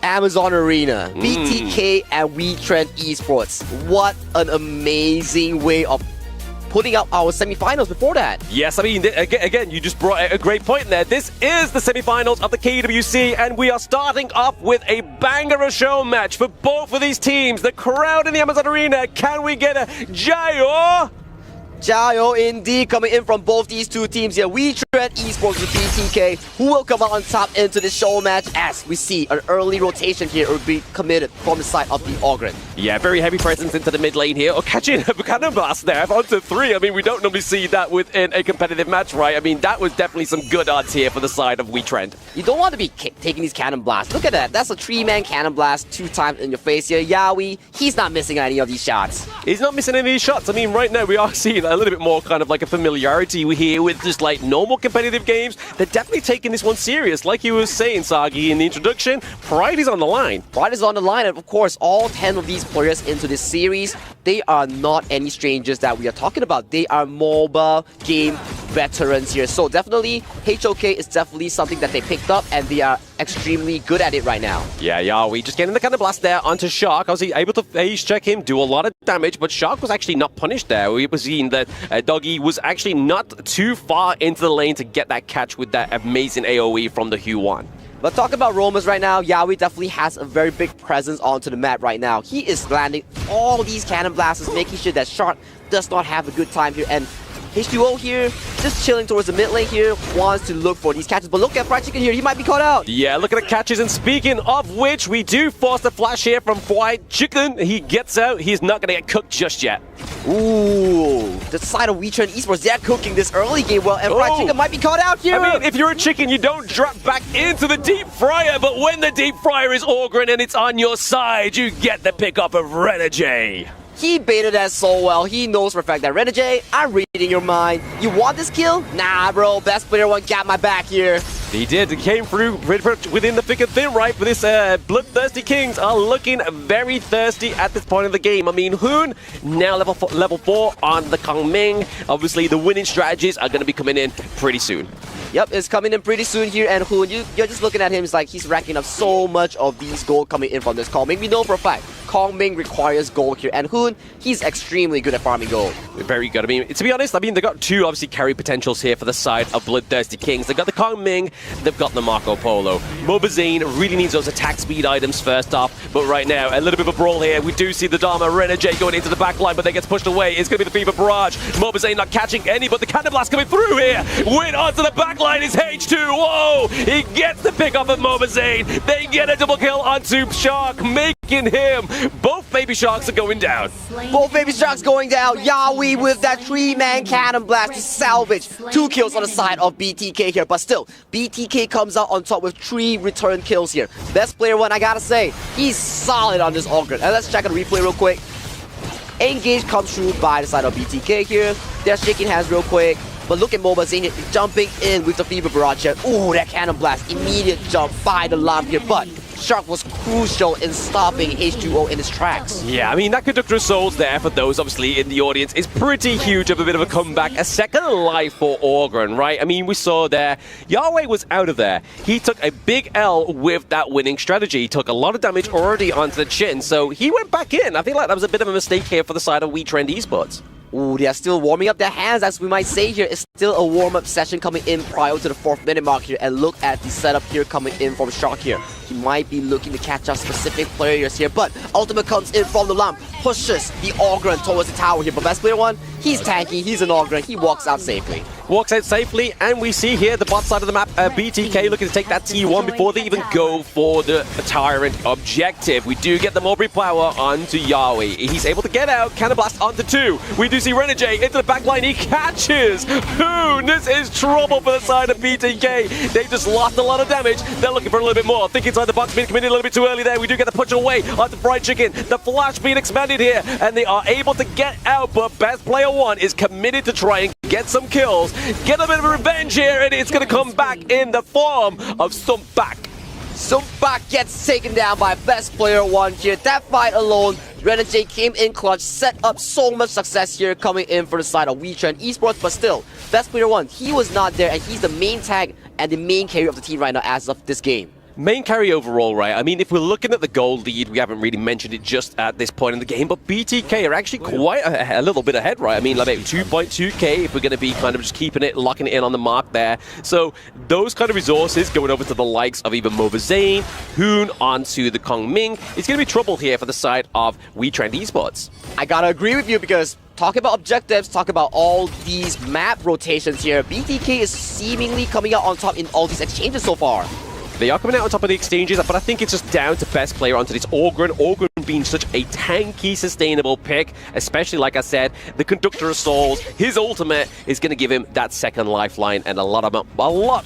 Amazon Arena, BTK and WETRND Esports. What an amazing way of putting up our semifinals before that. Yes, I mean, again, you just brought a great point there. This is the semifinals of the KWC, and we are starting off with a banger of show match for both of these teams. The crowd in the Amazon Arena, can we get a Jayo? Jayo indeed coming in from both these two teams here. WETRND Esports with BTK, who will come out on top into this show match as we see an early rotation here will be committed from the side of the WETRND. Yeah, very heavy presence into the mid lane here. Oh, catching a cannon blast there onto 3. I mean, we don't normally see that within a competitive match, right? I mean, that was definitely some good odds here for the side of WETRND. You don't want to be taking these cannon blasts. Look at that. That's a 3-man cannon blast 2 times in your face here. Yawi, he's not missing any of these shots. He's not missing any of these shots. I mean, right now we are seeing a little bit more kind of like a familiarity here with just like normal competitive games. They're definitely taking this one serious. Like you were saying, Sagi, in the introduction, pride is on the line. Pride is on the line, and of course, all 10 of these players into this series, they are not any strangers that we are talking about. They are MOBA game veterans here. So definitely, HOK is definitely something that they picked up, and they are extremely good at it right now. Yeah, we just getting the cannon blast there onto Shark. I was able to phase check him, do a lot of damage, but Shark was actually not punished there. We were seeing that Doggy was actually not too far into the lane to get that catch with that amazing AoE from the Hue-1. But talking about roamers right now, Yawi definitely has a very big presence onto the map right now. He is landing all these cannon blasts, making sure that Shark does not have a good time here. And H2O here, just chilling towards the mid lane here, wants to look for these catches. But look at Fried Chicken here, he might be caught out. Yeah, look at the catches, and speaking of which, we do force the flash here from Fried Chicken. He gets out, he's not going to get cooked just yet. Ooh, the side of WETRND Esports, they're cooking this early game well, and Fried Chicken might be caught out here. I mean, if you're a chicken, you don't drop back into the deep fryer, but when the deep fryer is Orgrin and it's on your side, you get the pickup of Renegade. He baited that so well. He knows for a fact that Renegade, I'm reading your mind. You want this kill? Nah, bro. Best player one got my back here. He did. He came through within the thick and thin, right? But this bloodthirsty Kings are looking very thirsty at this point of the game. I mean, Hoon now level 4 on the Kong Ming. Obviously, the winning strategies are going to be coming in pretty soon. Yep, it's coming in pretty soon here, and Hoon, you're just looking at him, it's like he's racking up so much of these gold coming in from this Kong Ming. We know for a fact, Kong Ming requires gold here, and Hoon, he's extremely good at farming gold. Very good. I mean, to be honest, they got 2 obviously carry potentials here for the side of Bloodthirsty Kings. They've got the Kong Ming, they've got the Marco Polo. Mobazine really needs those attack speed items first off, but right now, a little bit of a brawl here. We do see the Dharma Renegade going into the back line, but they gets pushed away. It's going to be the Fever Barrage. Mobazine not catching any, but the Cannon Blast coming through here. Win onto the back line is H2. Whoa! He gets the pick off of Mobazine. They get a double kill onto Shark, making him. Both baby sharks are going down. Both baby sharks going down. Yawi with that 3-man cannon blast to salvage 2 kills on the side of BTK here. But still, BTK comes out on top with 3 return kills here. Best player one, I gotta say, he's solid on this Ogre. And let's check out the replay real quick. Engage comes through by the side of BTK here. They're shaking hands real quick. But look at Mobazine jumping in with the Fever Barrage here. Ooh, that cannon blast. Immediate jump by the lamp here. But Shark was crucial in stopping H2O in his tracks. Yeah, I mean, that Conductor of Souls there, for those obviously in the audience, is pretty huge of a bit of a comeback. A second life for Orgrin, right? I mean, we saw there, Yahweh was out of there. He took a big L with that winning strategy. He took a lot of damage already onto the chin, so he went back in. I feel like that was a bit of a mistake here for the side of WETRND Esports. Ooh, they are still warming up their hands, as we might say here. It's still a warm-up session coming in prior to the 4th minute mark here. And look at the setup here coming in from Shark here. He might be looking to catch up specific players here, but Ultimate comes in from the lamp, pushes the Ogren towards the tower here. But best player one, he's tanky, he's an Ogren, he walks out safely. Walks out safely, and we see here the bot side of the map, BTK looking to take that T1 before they even go for the Tyrant objective. We do get the Mulberry Power onto Yahweh. He's able to get out, Cannon Blast onto 2. We do see Renegade into the back line, he catches Hoon. This is trouble for the side of BTK. They just lost a lot of damage. They're looking for a little bit more. I think inside the box being committed a little bit too early there. We do get the push away onto Fried Chicken. The flash being expanded here, and they are able to get out, but best player one is committed to try and get some kills, get a bit of revenge here, and it's going to come back in the form of Sumpback. Sumpback gets taken down by best player one here. That fight alone, Renegade came in clutch, set up so much success here coming in for the side of WETRND Esports, but still, best player one, he was not there, and he's the main tag and the main carry of the team right now as of this game. Main carry overall, right? I mean, if we're looking at the gold lead, we haven't really mentioned it just at this point in the game, but BTK are actually quite a little bit ahead, right? I mean, like 2.2k if we're going to be kind of just keeping it, locking it in on the mark there. So those kind of resources going over to the likes of even Mobazane, Hoon onto the Kong Ming, it's going to be trouble here for the side of WETRND Esports. I gotta agree with you because talk about objectives, talk about all these map rotations here. BTK is seemingly coming out on top in all these exchanges so far. They are coming out on top of the exchanges, but I think it's just down to best player onto this Orgren. Orgren being such a tanky, sustainable pick, especially, like I said, the Conductor of Souls. His ultimate is going to give him that second lifeline and a lot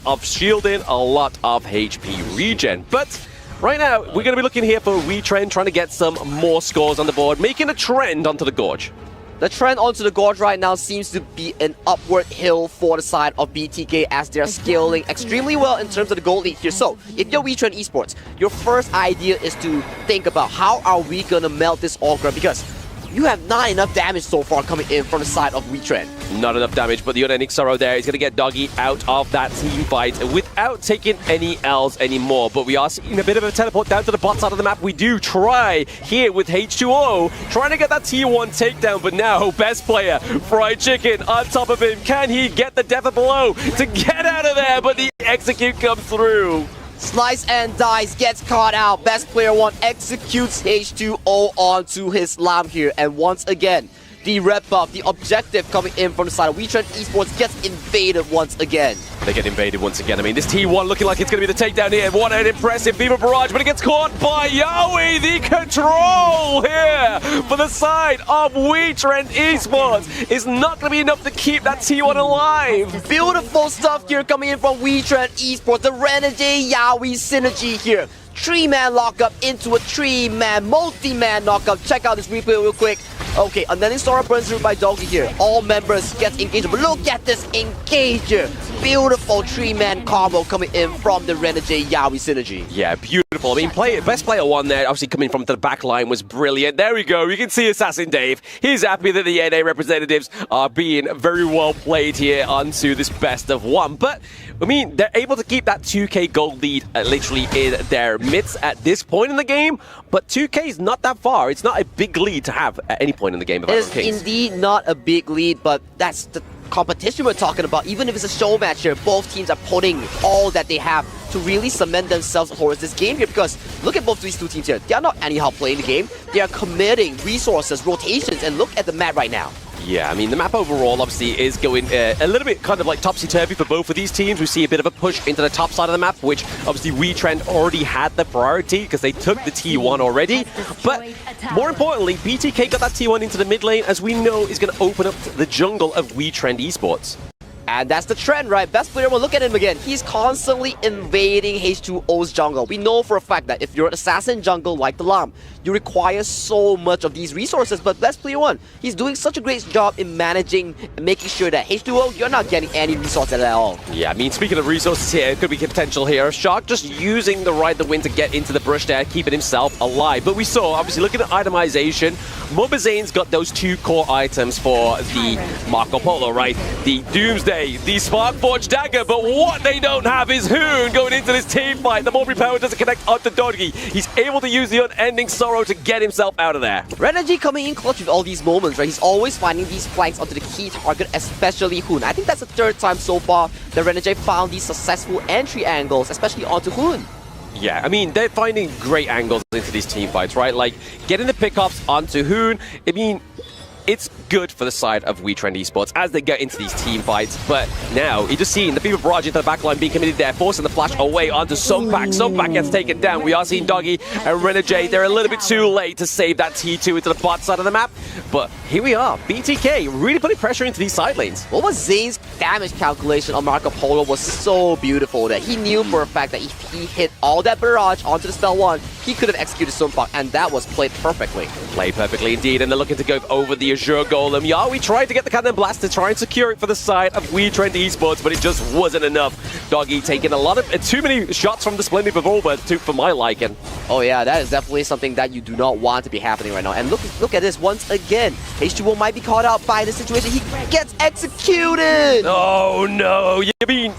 of shielding, a lot of HP regen. But right now, we're going to be looking here for WETRND, trying to get some more scores on the board, making a trend onto the Gorge. The trend onto the Gorge right now seems to be an upward hill for the side of BTK as they're scaling extremely well in terms of the gold lead here. So, if you're WETRND Esports, your first idea is to think about how are we gonna melt this Orgren, because you have not enough damage so far coming in from the side of WETRND. Not enough damage, but the unending sorrow there is going to get Doggy out of that team fight without taking any L's anymore. But we are seeing a bit of a teleport down to the bot side of the map. We do try here with H2O, trying to get that T1 takedown, but now best player, Fried Chicken, on top of him. Can he get the death blow to get out of there? But the execute comes through. Slice and Dice gets caught out. Best player one executes H2O onto his lamb here. And once again, the red buff, the objective coming in from the side of WETRND Esports gets invaded once again. They get invaded once again. I mean, this T1 looking like it's going to be the takedown here. What an impressive Fever Barrage, but it gets caught by Yawi. The control here for the side of WETRND Esports is not going to be enough to keep that T1 alive. Beautiful stuff here coming in from WETRND Esports. The Renegade Yawi synergy here. 3-man lockup into a 3-man, multi-man knockup. Check out this replay real quick. Okay, and then Sora burns through by Doggy here. All members get engaged. But look at this engager. Beautiful 3-man combo coming in from the Renegade Yawi synergy. Yeah, beautiful. I mean, best player one there, obviously coming from the back line, was brilliant. There we go. You can see Assassin Dave. He's happy that the NA representatives are being very well played here onto this best of one. But, I mean, they're able to keep that 2k gold lead literally in their midst at this point in the game. But 2k is not that far. It's not a big lead to have at any point in the game. It is indeed not a big lead, but that's the competition we're talking about. Even if it's a show match here, both teams are putting all that they have to really cement themselves towards this game here, because look at both these two teams here. They are not anyhow playing the game. They are committing resources, rotations, and look at the map right now. Yeah, I mean, the map overall obviously is going a little bit kind of like topsy-turvy for both of these teams. We see a bit of a push into the top side of the map, which obviously WETRND already had the priority because they took the T1 already. But more importantly, BTK got that T1 into the mid lane, as we know is going to open up the jungle of WETRND Esports. And that's the trend, right? Best player, well, look at him again. He's constantly invading H2O's jungle. We know for a fact that if you're an assassin jungle like the Lam, you require so much of these resources. But best player one, he's doing such a great job in managing and making sure that H2O, you're not getting any resources at all. Yeah, I mean, speaking of resources here, it could be potential here. Shark just using the Ride the Wind to get into the brush there, keeping himself alive. But we saw, obviously, looking at itemization, Mobazane's got those 2 core items for the Marco Polo, right? The Doomsday, the Sparkforged Dagger, but what they don't have is Hoon going into this team fight. The Mulberry Power doesn't connect onto Doggy. He's able to use the Unending Sorrow to get himself out of there. Renegade coming in clutch with all these moments, right? He's always finding these flanks onto the key target, especially Hoon. I think that's the 3rd time so far that Renegade found these successful entry angles, especially onto Hoon. Yeah, I mean, they're finding great angles into these team fights, right? Like, getting the pickups onto Hoon, I mean, it's good for the side of WETRND Esports as they get into these team fights. But now, you're just seeing the Fever Barrage into the backline being committed there, forcing the flash away onto Songpak. Songpak gets taken down. We are seeing Doggy and Renegade. They're a little bit too late to save that T2 into the bot side of the map. But here we are. BTK really putting pressure into these side lanes. What was Zane's damage calculation on Marco Polo was so beautiful that he knew for a fact that if he hit all that barrage onto the spell 1, he could have executed Songpak, and that was played perfectly. Played perfectly indeed, and they're looking to go over the Azure Golem. Yawi tried to get the Cannon Blast to try and secure it for the side of WETRND Esports, but it just wasn't enough. Doggy taking a lot of too many shots from the Splendid Revolver for my liking. Oh yeah, that is definitely something that you do not want to be happening right now. And look at this once again. H2O might be caught out by the situation. He gets executed! Oh no! I mean,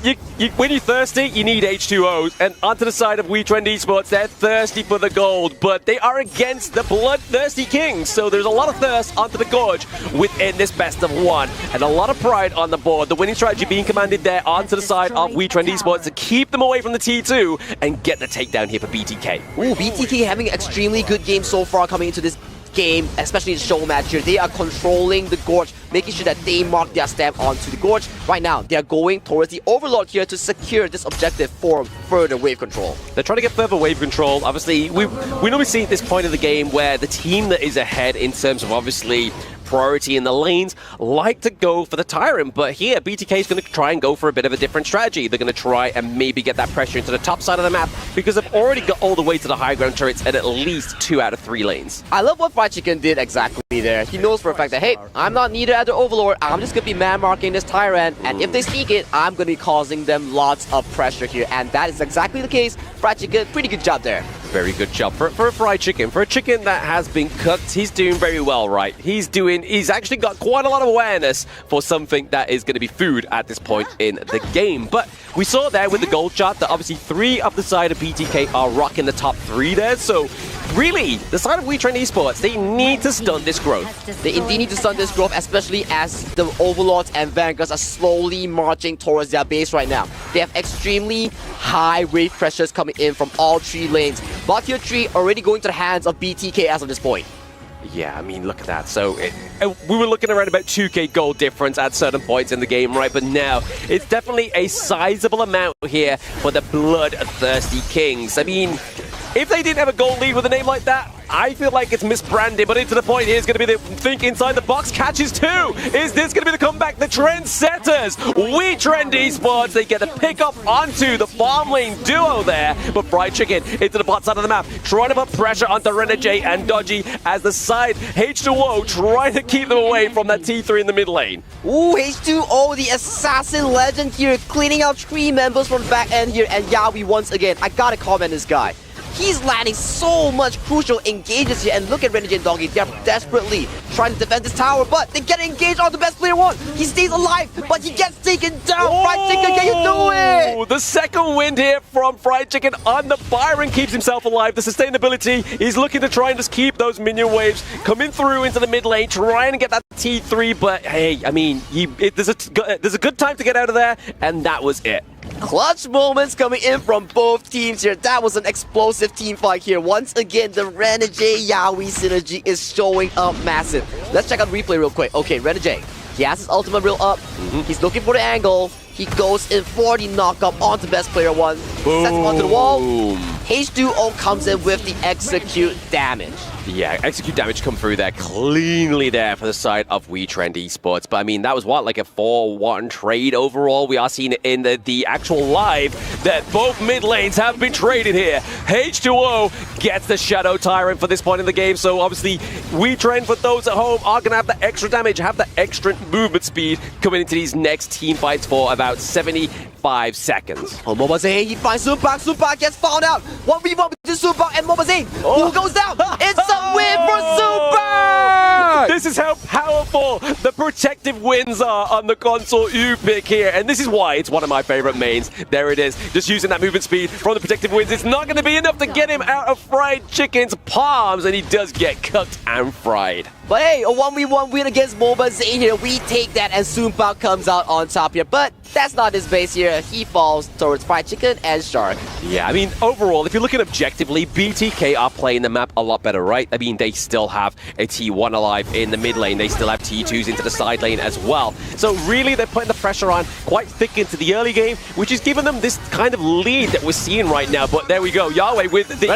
when you're thirsty, you need H2Os. And onto the side of WETRND Esports, they're thirsty for the gold, but they are against the bloodthirsty Kings. So there's a lot of thirst onto the gorge within this best of one. And a lot of pride on the board. The winning strategy being commanded there onto the side of WETRND Esports to keep them away from the T2 and get the takedown here for BTK. Ooh, BTK having an extremely good game so far coming into this game, especially in SHOWMATCH here. They are controlling the gorge, making sure that they mark their stamp onto the gorge. Right now, they are going towards the Overlord here to secure this objective for further wave control. They're trying to get further wave control. Obviously, we normally see at this point of the game where the team that is ahead in terms of obviously priority in the lanes like to go for the Tyrant, but here BTK is going to try and go for a bit of a different strategy. They're going to try and maybe get that pressure into the top side of the map because they've already got all the way to the high ground turrets at least 2 out of 3 lanes. I love what Fried Chicken did exactly there. He knows for a fact that, hey, I'm not needed at the Overlord. I'm just going to be man-marking this Tyrant, and if they sneak it, I'm going to be causing them lots of pressure here, and that is exactly the case. Fried Chicken, pretty good job there. Very good job for a Fried Chicken. For a chicken that has been cooked, he's doing very well, right? He's actually got quite a lot of awareness for something that is going to be food at this point in the game. But we saw there with the gold shot that obviously 3 of the side of BTK are rocking the top 3 there. So really, the side of WETRND Esports, they need to stunt this growth. They indeed need to stunt this growth, especially as the Overlords and Vanguards are slowly marching towards their base right now. They have extremely high wave pressures coming in from all 3 lanes. But tier 3 already going to the hands of BTK as of this point. Yeah, I mean, look at that. So we were looking around about 2k gold difference at certain points in the game, right? But now it's definitely a sizable amount here for the bloodthirsty Kings. I mean, if they didn't have a gold lead with a name like that, I feel like it's misbranded, but into the point here is going to be the think inside the box catches 2. Is this going to be the comeback? The trendsetters, WETRND Esports, they get a pick up onto the farm lane duo there, but Fried Chicken into the bot side of the map, trying to put pressure onto Renegade and Dodgy as the side H2O trying to keep them away from that T3 in the mid lane. Ooh, H2O, the assassin legend here, cleaning out 3 members from the back end here, and Yawi once again, I gotta comment this guy. He's landing so much crucial engages here, and look at Renegade and Doggy. They're desperately trying to defend this tower, but they get engaged on the best player 1. He stays alive, but he gets taken down. Oh, Fried Chicken, can you do it? The second wind here from Fried Chicken on the Byron keeps himself alive. The sustainability, he's looking to try and just keep those minion waves coming through into the mid lane, trying to get that T3, but hey, I mean, there's a good time to get out of there, and that was it. Clutch moments coming in from both teams here. That was an explosive team fight here. Once again, the Renegade Yawi synergy is showing up massive. Let's check out the replay real quick. Okay, Renegade, he has his ultimate real up. He's looking for the angle. He goes in for the knockup onto best player 1. Boom. Sets him onto the wall. H2O comes in with the execute damage. Yeah, execute damage come through there cleanly there for the side of WETRND Esports. But I mean, that was what, like a 4-1 trade overall? We are seeing it in the actual live that both mid lanes have been traded here. H2O gets the Shadow Tyrant for this point in the game. So obviously, WETRND, for those at home, are going to have the extra damage, have the extra movement speed coming into these next team fights for about 75 seconds. Oh, Mobazane, he finds Supak. Supak gets found out. 1v1 between Supak and Mobazane. Who goes down? It's a win for Supak! This is how powerful the protective wins are on the console U pick here. And this is why it's one of my favorite mains. There it is. Just using that movement speed from the protective wins. It's not going to be enough to get him out of Fried Chicken's palms. And he does get cooked and fried. But hey, a 1v1 win against Mobazane here. We take that, and Supak comes out on top here. But that's not his base here. He falls towards Fried Chicken and Shark. Yeah, I mean, overall, if you're looking objectively, BTK are playing the map a lot better, right? I mean, they still have a T1 alive in the mid lane. They still have T2s into the side lane as well. So really, they're putting the pressure on quite thick into the early game, which is giving them this kind of lead that we're seeing right now. But there we go. Yahweh with the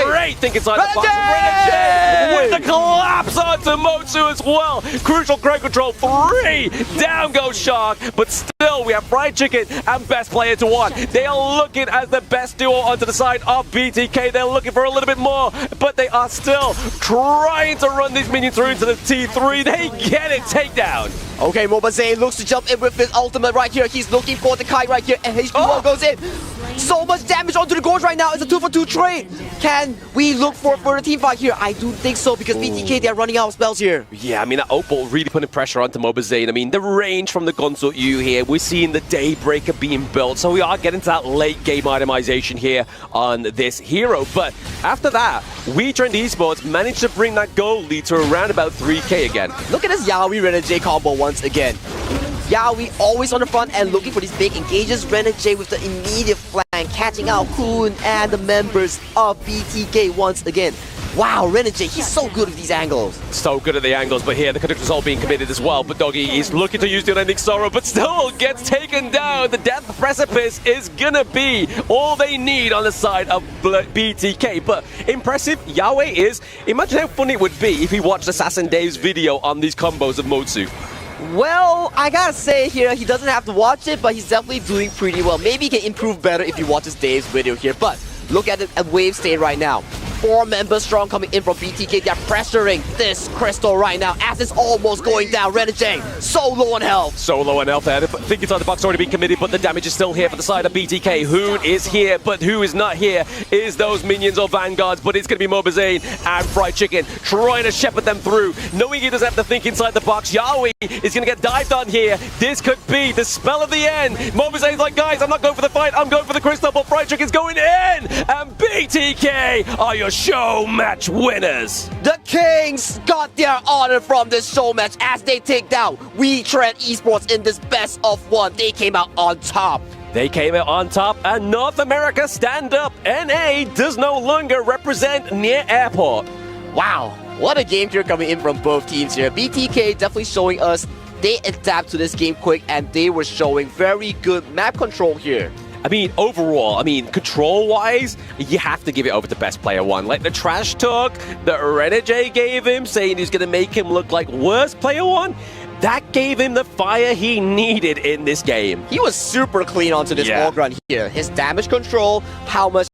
great think inside the box. Renegade with the collapse onto Motsu as well. Crucial crowd control 3. Down goes Shark. But still, we have Fried Chicken and best player to 1. They are looking as the best duo onto the side of BTK. They're looking for a little bit more, but they are still trying to run these minions through into the T3. They get it. Takedown. Okay, Mobazane looks to jump in with his ultimate right here. He's looking for the kite right here, and HP1 goes in. So much damage onto the Gorge right now. It's a 2-for-2 trade. Can we look for a team fight here? I do think so, because BTK, they're running out of spells here. Yeah, I mean, that Opal really putting pressure onto Mobazane. I mean, the range from the Gonzo U here, we're seeing the Daybreaker being built, so we are getting to that late game itemization here on this hero. But after that, WETRND Esports managed to bring that goal lead to around about 3K again. Look at this Yaoi Renegade combo once again. Yaoi always on the front and looking for these big engages. Renegade with the immediate flank, catching out Kun and the members of BTK once again. Wow, Renegade, he's so good with these angles. So good at the angles, but here the conductor's all being committed as well. But Doggy is looking to use the unending sorrow, but still gets taken down. The death precipice is gonna be all they need on the side of BTK. But impressive, Yaoi is. Imagine how funny it would be if he watched Assassin Dave's video on these combos of Motsu. Well, I gotta say here, he doesn't have to watch it, but he's definitely doing pretty well. Maybe he can improve better if he watches Dave's video here. But look at it at wave state right now. 4 members strong coming in from BTK. They're pressuring this crystal right now as it's almost going down. Renegade, so low on health. So low on health there. I think inside the box already been committed, but the damage is still here for the side of BTK. Hoon is here, but who is not here is those minions or vanguards, but it's going to be Mobazane and Fried Chicken trying to shepherd them through, knowing he doesn't have to think inside the box. Yaoi is going to get dived on here. This could be the spell of the end. Mobazane's like, guys, I'm not going for the fight. I'm going for the crystal, but Fried Chicken's going in. And BTK are your show match winners. The Kings got their honor from this show match as they take down WETRND Esports in this best of 1. They came out on top. They came out on top, and North America stand up. NA does no longer represent near airport. Wow, what a game here coming in from both teams here. BTK definitely showing us they adapt to this game quick, and they were showing very good map control here. I mean, overall, control-wise, you have to give it over to best player 1. Like the trash talk that Renegade gave him, saying he's going to make him look like worst player 1, that gave him the fire he needed in this game. He was super clean onto this org run here. His damage control, how much